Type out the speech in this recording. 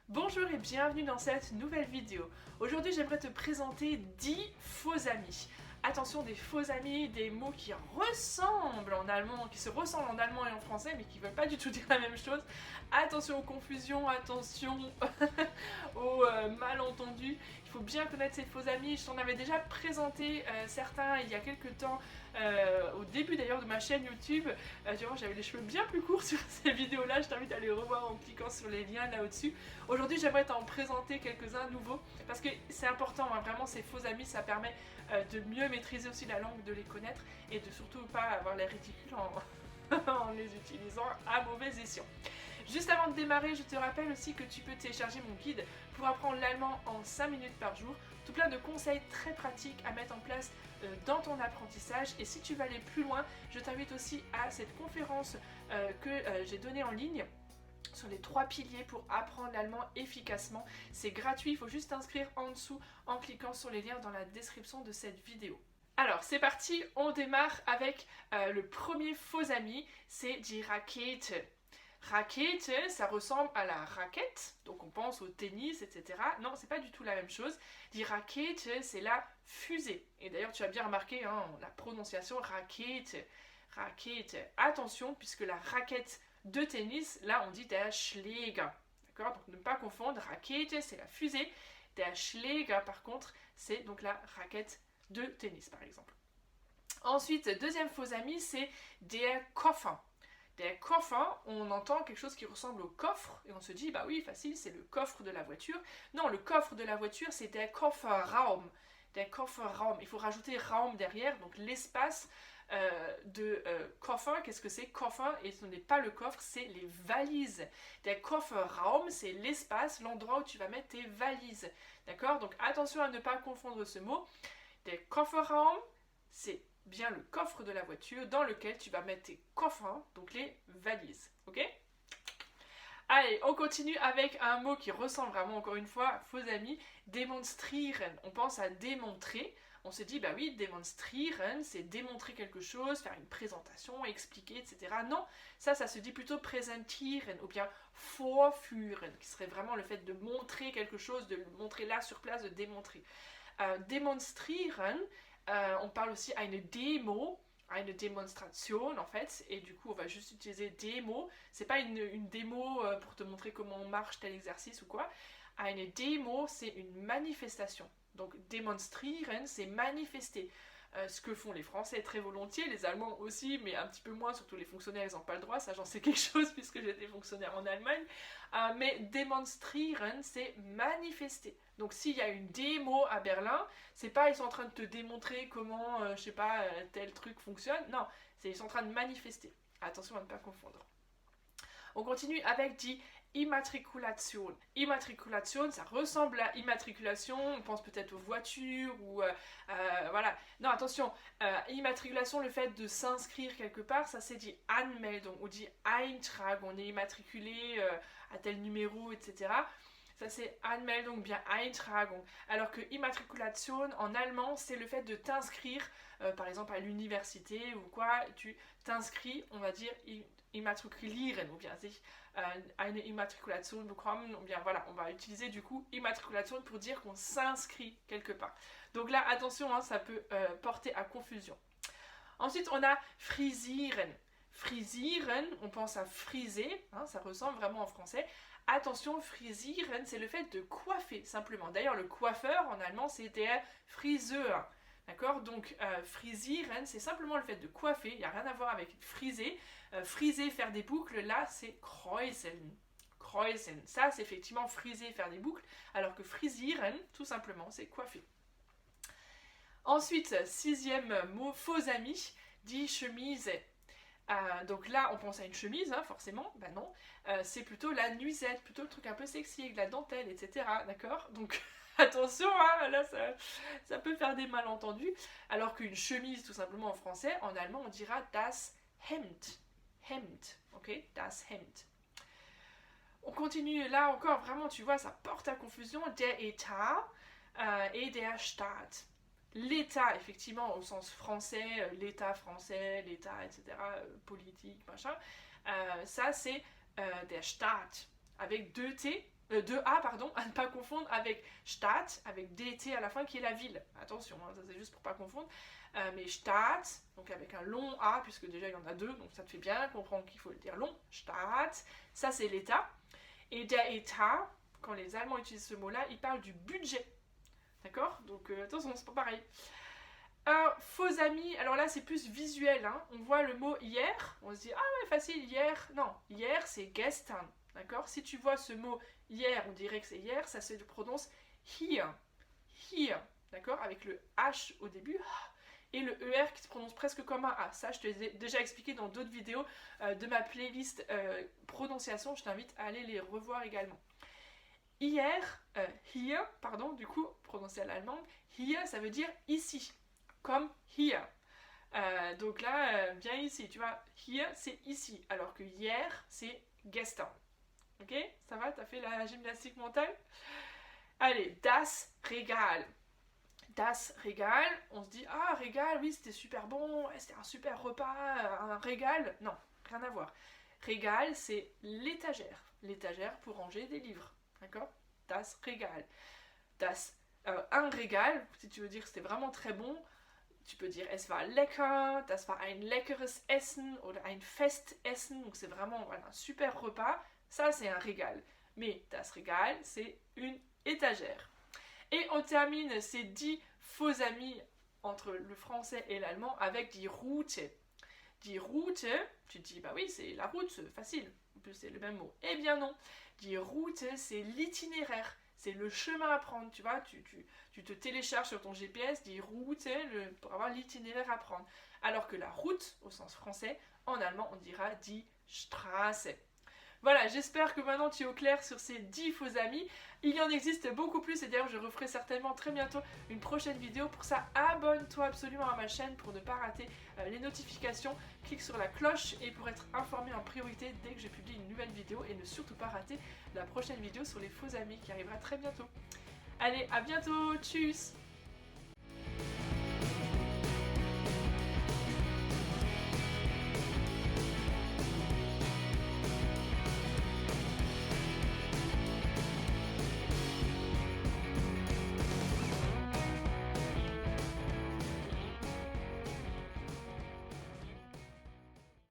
Bonjour et bienvenue dans cette nouvelle vidéo. Aujourd'hui j'aimerais te présenter 10 faux amis. Attention, des faux amis, des mots qui ressemblent en allemand, qui se ressemblent en allemand et en français mais qui ne veulent pas du tout dire la même chose. Attention aux confusions, attention aux malentendus. Il faut bien connaître ces faux amis. Je t'en avais déjà présenté certains il y a quelques temps, au début d'ailleurs de ma chaîne YouTube. Tu vois, j'avais les cheveux bien plus courts sur ces vidéos-là. Je t'invite à les revoir en cliquant sur les liens là au-dessus. Aujourd'hui, j'aimerais t'en présenter quelques-uns nouveaux parce que c'est important, hein, vraiment, ces faux amis, ça permet de mieux maîtriser aussi la langue, de les connaître et de surtout pas avoir l'air ridicule en les utilisant à mauvais escient. Juste avant de démarrer, je te rappelle aussi que tu peux télécharger mon guide pour apprendre l'allemand en 5 minutes par jour. Tout plein de conseils très pratiques à mettre en place dans ton apprentissage. Et si tu veux aller plus loin, je t'invite aussi à cette conférence que j'ai donnée en ligne sur les 3 piliers pour apprendre l'allemand efficacement. C'est gratuit, il faut juste t'inscrire en dessous en cliquant sur les liens dans la description de cette vidéo. Alors c'est parti, on démarre avec le premier faux ami, c'est die Rakete. Rakete, ça ressemble à la raquette, donc on pense au tennis, etc. Non, c'est pas du tout la même chose. Die Rakete, c'est la fusée. Et d'ailleurs, tu as bien remarqué la prononciation Rakete. Rakete. Attention, puisque la raquette de tennis, là on dit der Schläger. D'accord? Donc ne pas confondre. Rakete, c'est la fusée. Der Schläger, par contre, c'est donc la raquette de tennis, par exemple. Ensuite, deuxième faux ami, c'est der Koffer. Der Koffer, on entend quelque chose qui ressemble au coffre et on se dit, bah oui, facile, c'est le coffre de la voiture. Non, le coffre de la voiture, c'est der Kofferraum. Der Kofferraum. Il faut rajouter Raum derrière, donc l'espace de Koffer. Qu'est-ce que c'est? Koffer, et ce n'est pas le coffre, c'est les valises. Der Kofferraum, c'est l'espace, l'endroit où tu vas mettre tes valises. D'accord? Donc attention à ne pas confondre ce mot. Der Kofferraum, c'est bien le coffre de la voiture dans lequel tu vas mettre tes coffres, donc les valises. Ok? Allez, on continue avec un mot qui ressemble vraiment, encore une fois, faux amis, demonstrieren. On pense à démontrer. On se dit, bah oui, demonstrieren, c'est démontrer quelque chose, faire une présentation, expliquer, etc. Non, ça se dit plutôt präsentieren ou bien vorführen, qui serait vraiment le fait de montrer quelque chose, de le montrer là sur place, de démontrer. Demonstrieren, on parle aussi à une démo, à une démonstration en fait, et du coup on va juste utiliser démo. C'est pas une démo pour te montrer comment on marche tel exercice ou quoi. Eine Demo, c'est une manifestation. Donc demonstrieren, c'est manifester. Ce que font les Français très volontiers, les Allemands aussi, mais un petit peu moins, surtout les fonctionnaires, ils n'ont pas le droit, ça j'en sais quelque chose puisque j'étais fonctionnaire en Allemagne. Mais demonstrieren, c'est manifester. Donc s'il y a une démo à Berlin, c'est pas ils sont en train de te démontrer comment, je sais pas, tel truc fonctionne, non, c'est ils sont en train de manifester. Attention à ne pas confondre. On continue avec die Immatrikulation. Immatrikulation, ça ressemble à immatriculation, on pense peut-être aux voitures ou voilà. Non, attention, immatriculation, le fait de s'inscrire quelque part, ça c'est dit Anmeldung ou dit Eintrag, on est immatriculé à tel numéro, etc. Ça c'est Anmeldung, bien Eintragung. Alors que Immatrikulation en allemand, c'est le fait de t'inscrire, par exemple à l'université ou quoi, tu t'inscris, on va dire immatrikulieren, ou bien sich eine Immatrikulation bekommen, ou bien voilà, on va utiliser du coup Immatrikulation pour dire qu'on s'inscrit quelque part. Donc là, attention, ça peut porter à confusion. Ensuite, on a frisieren. Frisieren, on pense à friser, ça ressemble vraiment en français. Attention, frisieren, c'est le fait de coiffer simplement. D'ailleurs, le coiffeur en allemand, c'est der Friseur. D'accord? Donc, frisieren, c'est simplement le fait de coiffer. Il n'y a rien à voir avec friser. Friser, faire des boucles, là, c'est kreuzeln. Kreuzeln. Ça, c'est effectivement friser, faire des boucles. Alors que frisieren, tout simplement, c'est coiffer. Ensuite, sixième mot, faux ami, die Chemise. Donc là, on pense à une chemise, forcément. Ben non, c'est plutôt la nuisette, plutôt le truc un peu sexy avec la dentelle, etc. D'accord? Donc attention, là ça peut faire des malentendus. Alors qu'une chemise, tout simplement en français, en allemand, on dira das Hemd. Hemd, ok? Das Hemd. On continue là encore, vraiment, tu vois, ça porte à confusion. Der Etat et der Staat. L'État, effectivement, au sens français, l'État français, l'État, etc., politique, machin, ça c'est der Staat, avec 2 T, de A, pardon, à ne pas confondre avec Stadt, avec DT à la fin, qui est la ville. Attention, hein, ça c'est juste pour pas confondre. Mais Stadt, donc avec un long A, puisque déjà il y en a deux, donc ça te fait bien comprendre qu'il faut le dire long. Stadt, ça c'est l'État. Et der Etat, quand les Allemands utilisent ce mot-là, ils parlent du budget. D'accord? Donc attention, c'est pas pareil. Un faux ami, alors là c'est plus visuel, hein. On voit le mot hier, on se dit ah ouais facile, hier, non, hier c'est gestern, d'accord? Si tu vois ce mot hier, on dirait que c'est hier, ça se prononce hier, here, d'accord? Avec le H au début, et le ER qui se prononce presque comme un A. Ça je te l'ai déjà expliqué dans d'autres vidéos de ma playlist prononciation, je t'invite à aller les revoir également. Hier, hier, pardon, du coup, prononcé à l'allemande, hier ça veut dire ici. Comme here. Donc là, viens ici, tu vois, here c'est ici, alors que hier c'est gestern. Ok? Ça va? T'as fait la gymnastique mentale? Allez, das Regal. Das Regal, on se dit, ah, régal, oui, c'était super bon, c'était un super repas, un régal. Non, rien à voir. Régal, c'est l'étagère. L'étagère pour ranger des livres. D'accord? Das Regal. Un régal, si tu veux dire que c'était vraiment très bon, tu peux dire es war lecker, das war ein leckeres Essen oder ein Festessen, donc c'est vraiment voilà, un super repas, ça c'est un régal. Mais das Regal, c'est une étagère. Et on termine ces 10 faux amis entre le français et l'allemand avec die Route. Die Route, tu te dis bah oui c'est la route, c'est facile, en plus c'est le même mot. Eh bien non, die Route c'est l'itinéraire. C'est le chemin à prendre, tu vois, tu te télécharges sur ton GPS, dit route, pour avoir l'itinéraire à prendre. Alors que la route, au sens français, en allemand, on dira die Straße. Voilà, j'espère que maintenant tu es au clair sur ces 10 faux amis. Il y en existe beaucoup plus et d'ailleurs je referai certainement très bientôt une prochaine vidéo. Pour ça, abonne-toi absolument à ma chaîne pour ne pas rater les notifications. Clique sur la cloche et pour être informé en priorité dès que je publie une nouvelle vidéo et ne surtout pas rater la prochaine vidéo sur les faux amis qui arrivera très bientôt. Allez, à bientôt, tchuss!